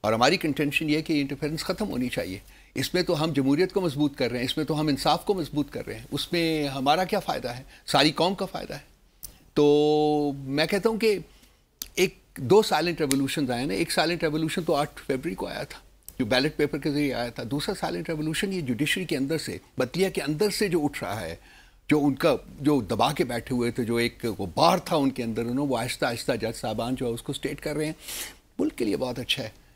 اور ہماری کنٹینشن یہ ہے کہ یہ انٹرفیرنس ختم ہونی چاہیے. اس میں تو ہم جمہوریت کو مضبوط کر رہے ہیں, اس میں تو ہم انصاف کو مضبوط کر رہے ہیں, اس میں ہمارا کیا فائدہ ہے؟ ساری قوم کا فائدہ ہے. تو میں کہتا ہوں کہ ایک 2 سائلنٹ ریولوشنز آئے نا. ایک سائلنٹ ریولوشن تو 8 فروری کو آیا تھا جو بیلٹ پیپر کے ذریعے آیا تھا. دوسرا سائلنٹ ریولوشن یہ جوڈیشری کے اندر سے, بطلیہ کے اندر سے جو اٹھ رہا ہے, جو ان کا جو دبا کے بیٹھے ہوئے تھے, جو ایک وہ بار تھا ان کے اندر, انہوں وہ آہستہ آہستہ جج صاحبان جو ہے اس کو اسٹیٹ کر رہے ہیں. ملک کے لیے بہت اچھا ہے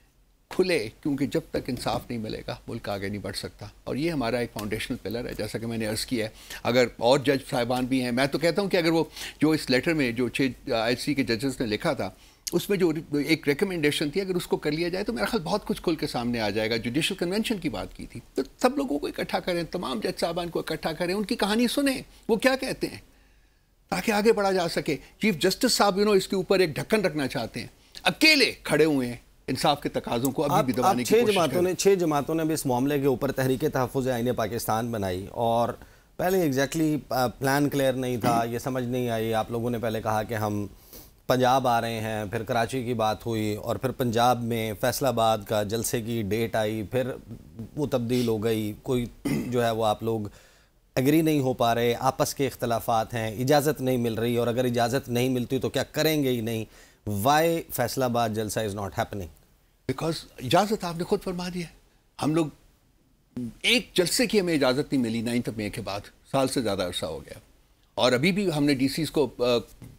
کھلے, کیونکہ جب تک انصاف نہیں ملے گا ملک آگے نہیں بڑھ سکتا. اور یہ ہمارا ایک فاؤنڈیشنل پلر ہے, جیسا کہ میں نے عرض کیا ہے. اگر اور جج صاحبان بھی ہیں, میں تو کہتا ہوں کہ اگر وہ جو اس لیٹر میں جو 6 آئی سی کے ججز نے لکھا تھا اس میں جو ایک ریکمنڈیشن تھی, اگر اس کو کر لیا جائے تو میرا خیال بہت کچھ کھل کے سامنے آ جائے گا. جوڈیشل کنونشن کی بات کی تھی, تو سب لوگوں کو اکٹھا کریں, تمام جج صاحبان کو اکٹھا کریں, ان کی کہانی سنیں وہ کیا کہتے ہیں تاکہ آگے بڑھا جا سکے. چیف جسٹس صاحب اس کے اوپر ایک ڈھکن رکھنا چاہتے ہیں, اکیلے کھڑے ہوئے ہیں انصاف کے تقاضوں کو ابھی بھی دبانے کی کوشش کر رہے ہیں. 6 جماعتوں نے بھی اس معاملے کے اوپر تحریک تحفظ آئین پاکستان بنائی, اور پہلے ایگزیکٹلی پلان کلیئر نہیں تھا, یہ سمجھ نہیں آئی. آپ لوگوں نے پہلے کہا کہ ہم پنجاب آ رہے ہیں, پھر کراچی کی بات ہوئی, اور پھر پنجاب میں فیصل آباد کا جلسے کی ڈیٹ آئی, پھر وہ تبدیل ہو گئی. کوئی جو ہے وہ آپ لوگ ایگری نہیں ہو پا رہے, آپس کے اختلافات ہیں, اجازت نہیں مل رہی, اور اگر اجازت نہیں ملتی تو کیا کریں گے ہی نہیں. وائی فیصل آباد جلسہ از ناٹ ہیپننگ؟ بیکاز اجازت آپ نے خود فرما دیا ہے. ہم لوگ ایک جلسے کی ہمیں اجازت نہیں ملی 9 مئی کے بعد, سال سے زیادہ عرصہ ہو گیا, اور ابھی بھی ہم نے ڈی سیز کو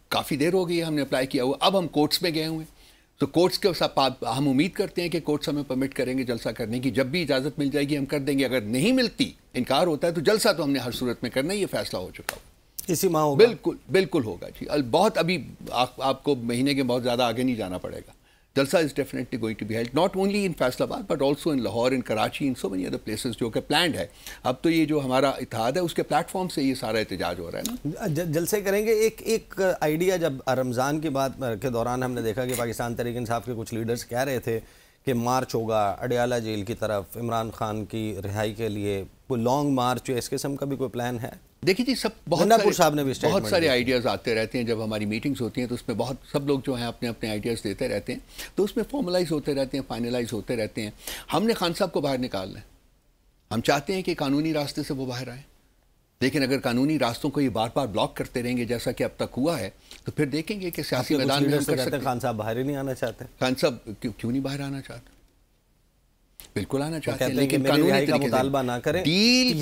کافی دیر ہو گئی ہے ہم نے اپلائی کیا ہوا. اب ہم کورٹس میں گئے ہوئے ہیں, تو کورٹس کے ساتھ ہم امید کرتے ہیں کہ کورٹس ہمیں پرمٹ کریں گے جلسہ کرنے کی. جب بھی اجازت مل جائے گی ہم کر دیں گے, اگر نہیں ملتی, انکار ہوتا ہے, تو جلسہ تو ہم نے ہر صورت میں کرنا ہے. یہ فیصلہ ہو چکا ہو, اسی ماہ ہوگا. بالکل بالکل ہوگا جی. بہت ابھی آپ کو مہینے کے بہت زیادہ آگے نہیں جانا پڑے گا. جلسہ is definitely going to be held, not only in Faisalabad but also in Lahore, in Karachi, in so many other places جو کہ پلانڈ ہے. اب تو یہ جو ہمارا اتحاد ہے اس کے پلیٹ فارم سے یہ سارا احتجاج ہو رہا ہے نا. جلسے کریں گے. ایک آئیڈیا جب رمضان کی بات کے دوران ہم نے دیکھا کہ پاکستان تحریک انصاف کے کچھ لیڈرز کہہ رہے تھے کہ مارچ ہوگا اڈیالہ جیل کی طرف عمران خان کی رہائی کے لیے, کوئی لانگ مارچ, اس قسم کا بھی کوئی پلان ہے؟ دیکھیے جی, بہت سارے آئیڈیاز آتے رہتے ہیں. جب ہماری میٹنگز ہوتی ہیں تو اس میں سب لوگ جو ہیں اپنے اپنے آئیڈیاز دیتے رہتے ہیں, تو اس میں فارملائز ہوتے رہتے ہیں, فائنلائز ہوتے رہتے ہیں. ہم نے خان صاحب کو باہر نکالنا ہے. ہم چاہتے ہیں کہ قانونی راستے سے وہ باہر آئیں, لیکن اگر قانونی راستوں کو یہ بار بار بلاک کرتے رہیں گے جیسا کہ اب تک ہوا ہے, تو پھر دیکھیں گے کہ سیاسی میدان میں ہم کر سکتے ہیں. خان صاحب باہر ہی نہیں آنا چاہتے. خان صاحب کیوں نہیں باہر آنا چاہتے؟ بالکل آنا چاہتے ہیں, لیکن قانونی کا مطالبہ نہ کریں. ڈیل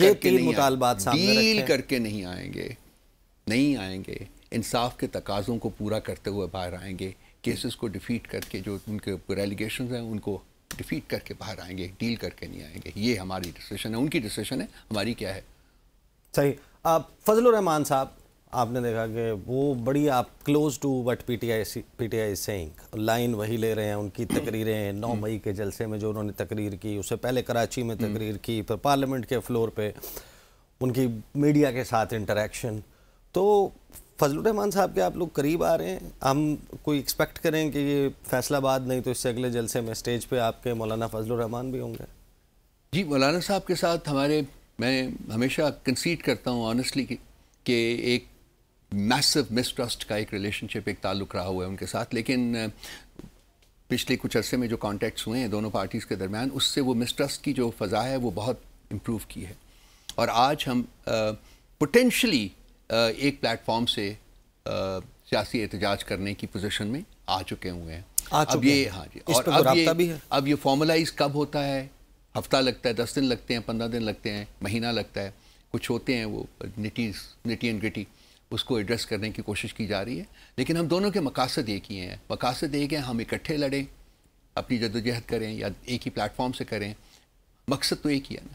کر کے نہیں آئیں گے. انصاف کے تقاضوں کو پورا کرتے ہوئے باہر آئیں گے. کیسز کو ڈیفیٹ کر کے, جو ان کے ریلیگیشنز ہیں ان کو ڈیفیٹ کر کے باہر آئیں گے. ڈیل کر کے نہیں آئیں گے. یہ ہماری ڈیسیشن ہے, ان کی ڈیسیشن ہے, ہماری کیا ہے. صحیح. فضل الرحمان صاحب, آپ نے دیکھا کہ وہ بڑی آپ close to what P T I saying, line وہی لے رہے ہیں. ان کی تقریریں 9 مئی کے جلسے میں جو انہوں نے تقریر کی, اس سے پہلے کراچی میں تقریر کی, پھر پارلیمنٹ کے فلور پہ ان کی میڈیا کے ساتھ انٹریکشن. تو فضل الرحمان صاحب کے آپ لوگ قریب آ رہے ہیں. ہم کوئی ایکسپیکٹ کریں کہ یہ فیصل آباد نہیں تو اس سے اگلے جلسے میں اسٹیج پہ آپ کے مولانا فضل الرحمان بھی ہوں گے؟ جی, مولانا صاحب کے ساتھ میں ہمیشہ کنسیڈ کرتا ہوں آنیسٹلی کہ ایک میسو مسٹرسٹ کا ایک ریلیشن شپ, ایک تعلق رہا ہوا ہے ان کے ساتھ. لیکن پچھلے کچھ عرصے میں جو کانٹیکٹس ہوئے ہیں دونوں پارٹیز کے درمیان, اس سے وہ مسٹرسٹ کی جو فضا ہے وہ بہت امپروو کی ہے. اور آج ہم پوٹینشلی ایک پلیٹ فارم سے سیاسی احتجاج کرنے کی پوزیشن میں آ چکے ہوئے ہیں. اب یہ ہاں جی, اور اب یہ فارملائز کب ہوتا ہے؟ ہفتہ لگتا ہے, 10 دن لگتے ہیں, 15 دن لگتے ہیں, مہینہ لگتا ہے. کچھ ہوتے ہیں وہ نٹی اینڈ گریٹی, اس کو ایڈریس کرنے کی کوشش کی جا رہی ہے. لیکن ہم دونوں کے مقاصد ایک ہی ہیں. مقاصد ایک ہیں, ہم اکٹھے لڑیں, اپنی جدوجہد کریں, یا ایک ہی پلیٹ فارم سے کریں. مقصد تو ایک ہی ہے نا,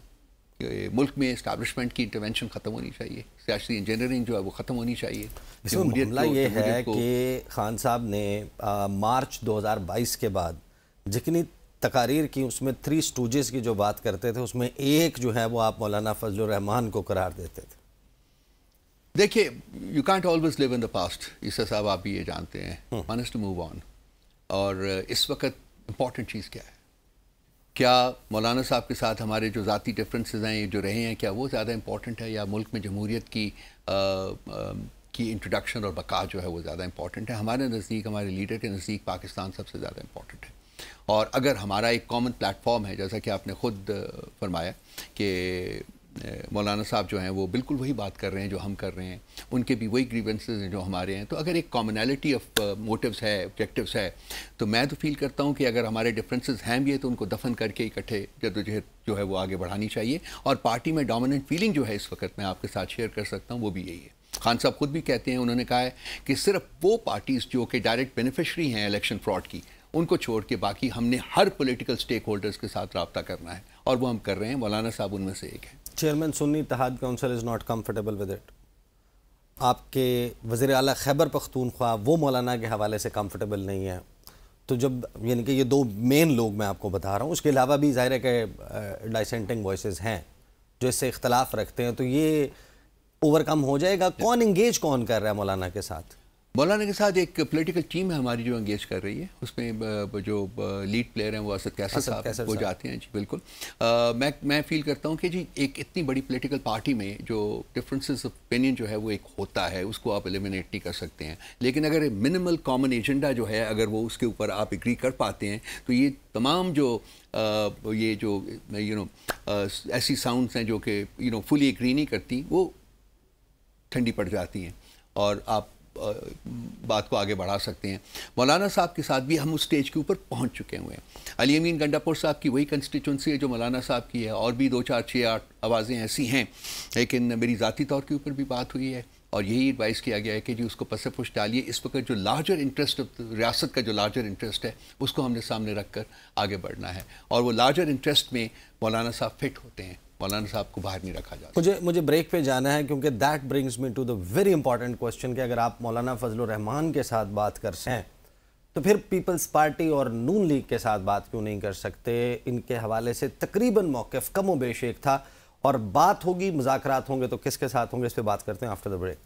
کہ ملک میں اسٹیبلشمنٹ کی انٹرونشن ختم ہونی چاہیے, سیاسی انجینئرنگ جو ہے وہ ختم ہونی چاہیے. اس میں معاملہ یہ ہے کہ خان صاحب نے مارچ 2022 کے بعد جتنی تقاریر کی, اس میں 3 اسٹوجز کی جو بات کرتے تھے, اس میں ایک جو ہے وہ آپ مولانا فضل الرحمان کو قرار دیتے تھے. دیکھیے, you can't always live in the past. Isa صاحب آپ بھی یہ جانتے ہیں, one is to move on. اور اس وقت امپورٹنٹ چیز کیا ہے؟ کیا مولانا صاحب کے ساتھ ہمارے جو ذاتی ڈفرینسز ہیں جو رہے ہیں, کیا وہ زیادہ امپورٹنٹ ہے, یا ملک میں جمہوریت کی انٹروڈکشن اور بقا جو ہے وہ زیادہ امپورٹنٹ ہے؟ ہمارے نزدیک, ہمارے لیڈر کے نزدیک پاکستان سب سے زیادہ امپورٹنٹ ہے. اور اگر ہمارا ایک کامن پلیٹ فارم ہے، جیسا کہ آپ نے خود فرمایا کہ مولانا صاحب جو ہیں وہ بالکل وہی بات کر رہے ہیں جو ہم کر رہے ہیں، ان کے بھی وہی گریونسز ہیں جو ہمارے ہیں، تو اگر ایک کامنالٹی آف موٹیوز ہے، آبجیکٹیوز ہے، تو میں تو فیل کرتا ہوں کہ اگر ہمارے ڈفرینسز ہیں بھی ہے تو ان کو دفن کر کے اکٹھے جدوجہد جو ہے وہ آگے بڑھانی چاہیے. اور پارٹی میں ڈومیننٹ فیلنگ جو ہے اس وقت میں آپ کے ساتھ شیئر کر سکتا ہوں وہ بھی یہی ہے. خان صاحب خود بھی کہتے ہیں، انہوں نے کہا ہے کہ صرف وہ پارٹیز جو کہ ڈائریکٹ بینیفیشری ہیں الیکشن فراڈ کی، ان کو چھوڑ کے باقی ہم نے ہر پولیٹیکل سٹیک ہولڈرز کے ساتھ رابطہ کرنا ہے، اور وہ ہم کر رہے ہیں. مولانا صاحب ان میں سے ایک ہیں. چیئرمین سنی اتحاد council is not comfortable with it. آپ کے وزیر اعلیٰ خیبر پختونخوا وہ مولانا کے حوالے سے کمفرٹیبل نہیں ہے، تو جب یعنی کہ یہ دو مین لوگ میں آپ کو بتا رہا ہوں، اس کے علاوہ بھی ظاہر ہے کہ ڈائسینٹنگ وائسز ہیں جو اس سے اختلاف رکھتے ہیں، تو یہ اوور کم ہو جائے گا؟ کون انگیج کون کر رہا ہے مولانا کے ساتھ؟ مولانا کے ساتھ ایک پولیٹیکل ٹیم ہے ہماری جو انگیج کر رہی ہے، اس میں جو لیڈ پلیئر ہیں وہ اسد کیسر صاحب وہ جاتے ہیں. جی بالکل. میں فیل کرتا ہوں کہ جی ایک اتنی بڑی پولیٹیکل پارٹی میں جو ڈفرینسز آف اوپینین جو ہے وہ ایک ہوتا ہے، اس کو آپ ایلیمنیٹ نہیں کر سکتے ہیں، لیکن اگر منیمل کامن ایجنڈا جو ہے اگر وہ اس کے اوپر آپ ایگری کر پاتے ہیں تو یہ تمام جو یہ جو ایسی ساؤنڈس ہیں جو کہ فلی ایگری نہیں کرتی، وہ ٹھنڈی پڑ جاتی ہیں اور آپ بات کو آگے بڑھا سکتے ہیں. مولانا صاحب کے ساتھ بھی ہم اس سٹیج کے اوپر پہنچ چکے ہوئے ہیں. علی امین گنڈا پور صاحب کی وہی کنسٹیچوئنسی ہے جو مولانا صاحب کی ہے، اور بھی 2 4 6 8 آوازیں ایسی ہیں، لیکن میری ذاتی طور کے اوپر بھی بات ہوئی ہے اور یہی ایڈوائز کیا گیا ہے کہ جی اس کو پس پش ڈالیے. اس وقت جو لارجر انٹرسٹ ریاست کا جو لارجر انٹرسٹ ہے اس کو ہم نے سامنے رکھ کر آگے بڑھنا ہے، اور وہ لارجر انٹرسٹ میں مولانا صاحب فٹ ہوتے ہیں. مولانا صاحب کو باہر نہیں رکھا جاتا. مجھے بریک پہ جانا ہے کیونکہ that brings me to the very important question کہ اگر آپ مولانا فضل الرحمان کے ساتھ بات کر سکیں تو پھر پیپلز پارٹی اور نون لیگ کے ساتھ بات کیوں نہیں کر سکتے؟ ان کے حوالے سے تقریباً موقف کم و بیش ایک تھا، اور بات ہوگی، مذاکرات ہوں گے تو کس کے ساتھ ہوں گے، اس پہ بات کرتے ہیں آفٹر دا بریک.